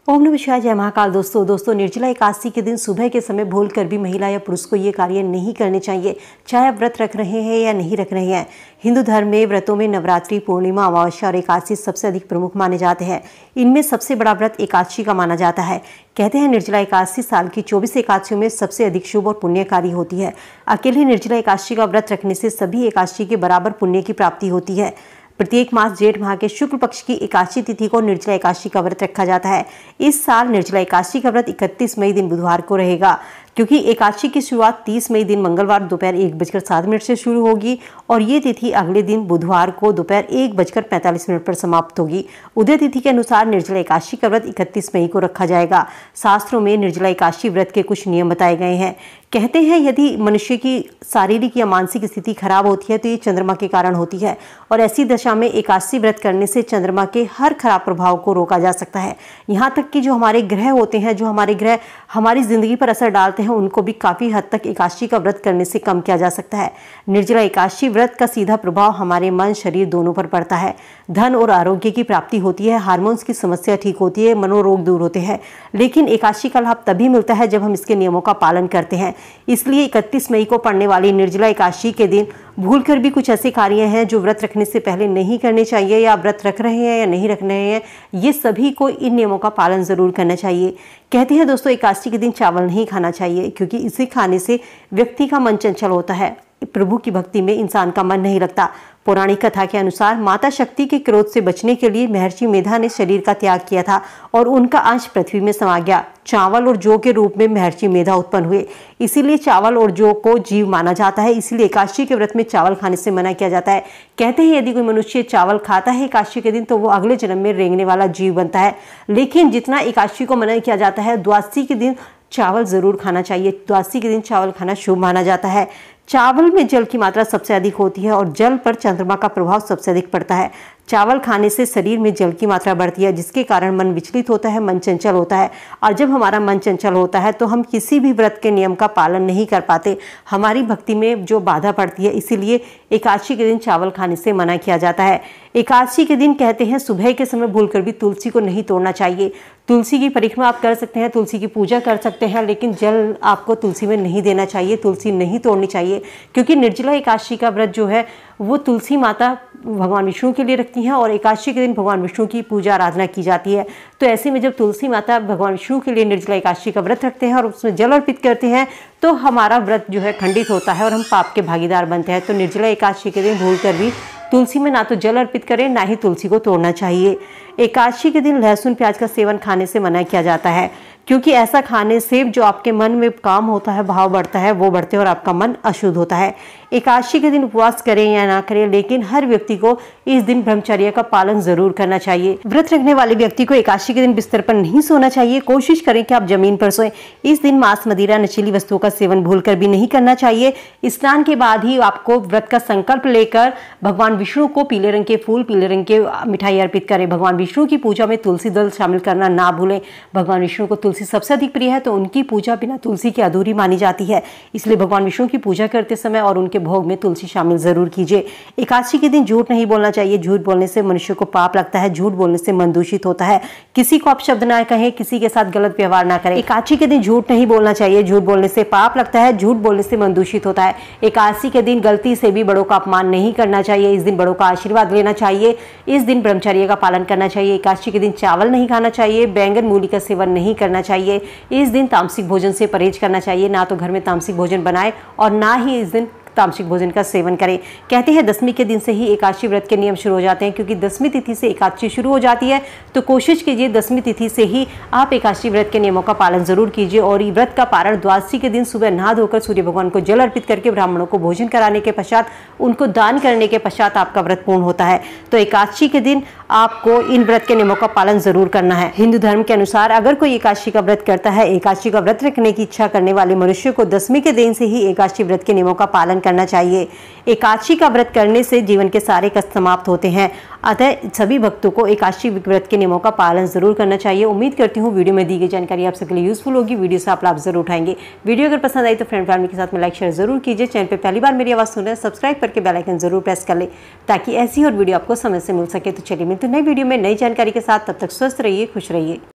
ओम नमः शिवाय, जय महाकाल। दोस्तों निर्जला एकादशी के दिन सुबह के समय भूलकर भी महिला या पुरुष को ये कार्य नहीं करने चाहिए, चाहे आप व्रत रख रहे हैं या नहीं रख रहे हैं। हिंदू धर्म में व्रतों में नवरात्रि, पूर्णिमा, अमावस्या और एकादशी सबसे अधिक प्रमुख माने जाते हैं। इनमें सबसे बड़ा व्रत एकादशी का माना जाता है। कहते हैं निर्जला एकादशी साल की 24 एकादशियों में सबसे अधिक शुभ और पुण्यकारी होती है। अकेले निर्जला एकादशी का व्रत रखने से सभी एकादशी के बराबर पुण्य की प्राप्ति होती है। प्रत्येक मास जेठ माह के शुक्ल पक्ष की एकादशी तिथि को निर्जला एकादशी का व्रत रखा जाता है। इस साल निर्जला एकादशी का व्रत 31 मई दिन बुधवार को रहेगा, क्योंकि एकादशी की शुरुआत 30 मई दिन मंगलवार दोपहर 1:07 से शुरू होगी और ये तिथि अगले दिन बुधवार को दोपहर 1:45 पर समाप्त होगी। उदय तिथि के अनुसार निर्जला एकादशी का व्रत 31 मई को रखा जाएगा। शास्त्रों में निर्जला एकादशी व्रत के कुछ नियम बताए गए हैं। कहते हैं यदि मनुष्य की शारीरिक या मानसिक स्थिति खराब होती है तो ये चंद्रमा के कारण होती है, और ऐसी दशा में एकादशी व्रत करने से चंद्रमा के हर खराब प्रभाव को रोका जा सकता है। यहाँ तक कि जो हमारे ग्रह होते हैं, जो हमारे ग्रह हमारी जिंदगी पर असर डालते हैं, उनको भी काफी हद तक एकादशी का व्रत करने से कम किया जा सकता है। निर्जला एकादशी व्रत का सीधा प्रभाव हमारे मन शरीर दोनों पर पड़ता है। धन और आरोग्य की प्राप्ति होती है, हार्मोन्स की समस्या ठीक होती है, मनोरोग दूर होते हैं। लेकिन एकादशी का लाभ तभी मिलता है जब हम इसके नियमों का पालन करते हैं। इसलिए 31 मई को पड़ने वाली निर्जला एकादशी के दिन भूलकर भी कुछ ऐसे कार्य हैं जो व्रत रखने से पहले नहीं करने चाहिए, या व्रत रख रहे हैं या नहीं रख रहे हैं, ये सभी को इन नियमों का पालन जरूर करना चाहिए। कहते हैं दोस्तों, एकादशी के दिन चावल नहीं खाना चाहिए, क्योंकि इसे खाने से व्यक्ति का मन चंचल होता है। प्रभु की भक्ति में इंसान का मन नहीं लगता। पौराणिक कथा के अनुसार माता शक्ति के क्रोध से बचने के लिए महर्षि मेधा ने शरीर का त्याग किया था और उनका अंश पृथ्वी में समा गया। चावल और जौ के रूप में महर्षि मेधा उत्पन्न हुए, इसीलिए चावल और जौ को जीव माना जाता है। इसीलिए एकादशी के व्रत में चावल खाने से मना किया जाता है। कहते हैं यदि कोई मनुष्य चावल खाता है एकादशी के दिन तो वो अगले जन्म में रेंगने वाला जीव बनता है। लेकिन जितना एकादशी को मना किया जाता है, द्वादशी के दिन चावल जरूर खाना चाहिए। द्वादशी के दिन चावल खाना शुभ माना जाता है। चावल में जल की मात्रा सबसे अधिक होती है और जल पर चंद्रमा का प्रभाव सबसे अधिक पड़ता है। चावल खाने से शरीर में जल की मात्रा बढ़ती है, जिसके कारण मन विचलित होता है, मन चंचल होता है। और जब हमारा मन चंचल होता है तो हम किसी भी व्रत के नियम का पालन नहीं कर पाते, हमारी भक्ति में जो बाधा पड़ती है। इसीलिए एकादशी के दिन चावल खाने से मना किया जाता है। एकादशी के दिन कहते हैं सुबह के समय भूलकर भी तुलसी को नहीं तोड़ना चाहिए। तुलसी की परिक्रमा आप कर सकते हैं, तुलसी की पूजा कर सकते हैं, लेकिन जल आपको तुलसी में नहीं देना चाहिए, तुलसी नहीं तोड़नी चाहिए। क्योंकि निर्जला एकादशी का व्रत जो है वो तुलसी माता भगवान विष्णु के लिए रखती हैं और एकादशी के दिन भगवान विष्णु की पूजा आराधना की जाती है। तो ऐसे में जब तुलसी माता भगवान विष्णु के लिए निर्जला एकादशी का व्रत रखते हैं और उसमें जल अर्पित करते हैं तो हमारा व्रत जो है खंडित होता है और हम पाप के भागीदार बनते हैं। तो निर्जला एकादशी के दिन भूलकर भी तुलसी में ना तो जल अर्पित करें, ना ही तुलसी को तोड़ना चाहिए। एकादशी के दिन लहसुन प्याज का सेवन खाने से मना किया जाता है, क्योंकि ऐसा खाने से जो आपके मन में काम होता है, भाव बढ़ता है, वो बढ़ते हैं और आपका मन अशुद्ध होता है। एकादशी के दिन उपवास करें या ना करें, लेकिन हर व्यक्ति को इस दिन ब्रह्मचर्य का पालन जरूर करना चाहिए। व्रत रखने वाले व्यक्ति को एकादशी के दिन बिस्तर पर नहीं सोना चाहिए। कोशिश करें कि आप जमीन पर सोएं। इस दिन मांस, मदिरा, नशीली वस्तुओं का सेवन भूलकर भी नहीं करना चाहिए। स्नान के बाद ही आपको व्रत का संकल्प लेकर भगवान विष्णु को पीले रंग के फूल, पीले रंग के मिठाई अर्पित करें। भगवान विष्णु की पूजा में तुलसी दल शामिल करना ना भूलें। भगवान विष्णु को तुलसी सबसे अधिक प्रिय है, तो उनकी पूजा बिना तुलसी की अधूरी मानी जाती है। इसलिए भगवान विष्णु की पूजा करते समय और उनके भोग में तुलसी शामिल जरूर कीजिए। एकादशी के दिन झूठ नहीं बोलना चाहिए। झूठ बोलने से मनुष्य को पाप लगता है, झूठ बोलने से मन दूषित होता है। किसी को अपशब्द ना कहें, किसी के साथ गलत व्यवहार ना करें। एकादशी के दिन झूठ नहीं बोलना चाहिए। झूठ बोलने से पाप लगता है, झूठ बोलने से मन दूषित होता है। एकादशी के दिन गलती से भी बड़ों का अपमान नहीं करना चाहिए। इस दिन बड़ों का आशीर्वाद लेना चाहिए। इस दिन ब्रह्मचर्य का पालन करना चाहिए। एकादशी के दिन चावल नहीं खाना चाहिए। बैंगन, मूली का सेवन नहीं करना चाहिए। इस दिन तामसिक भोजन से परहेज करना चाहिए। ना तो घर में तामसिक भोजन बनाए और ना ही इस दिन तामसिक भोजन का सेवन करें। कहते हैं दशमी के दिन से ही एकादशी व्रत के नियम शुरू हो जाते हैं, क्योंकि दशमी तिथि से एकादशी शुरू हो जाती है। तो कोशिश कीजिए दशमी तिथि से ही आप एकादशी व्रत के नियमों का पालन जरूर कीजिए। और ये व्रत का पारण द्वादशी के दिन सुबह नहा धोकर सूर्य भगवान को जल अर्पित करके ब्राह्मणों को भोजन कराने के पश्चात, उनको दान करने के पश्चात आपका व्रत पूर्ण होता है। तो एकादशी के दिन आपको इन व्रत के नियमों का पालन जरूर करना है। हिंदू धर्म के अनुसार अगर कोई एकादशी का व्रत करता है, एकादशी का व्रत रखने की इच्छा करने वाले मनुष्य को दशमी के दिन से ही एकादशी व्रत के नियमों का पालन करना चाहिए। एकादशी का व्रत करने से जीवन के सारे कष्ट समाप्त होते हैं। अतः सभी भक्तों को एकादशी व्रत के नियमों का पालन जरूर करना चाहिए। उम्मीद करती हूँ वीडियो में दी गई जानकारी आप सबके लिए यूजफुल होगी। वीडियो से आप लाभ जरूर उठाएंगे। वीडियो अगर पसंद आई तो फ्रेंड फैमिली के साथ में लाइक शेयर जरूर कीजिए। चैनल पर पहली बार मेरी आवाज़ सुन रहे हैं, सब्सक्राइब करके बेल आइकन जरूर प्रेस कर ले, ताकि ऐसी और वीडियो आपको समय से मिल सके। तो चलिए मिलते हैं नई वीडियो में नई जानकारी के साथ। तब तक स्वस्थ रहिए, खुश रहिए।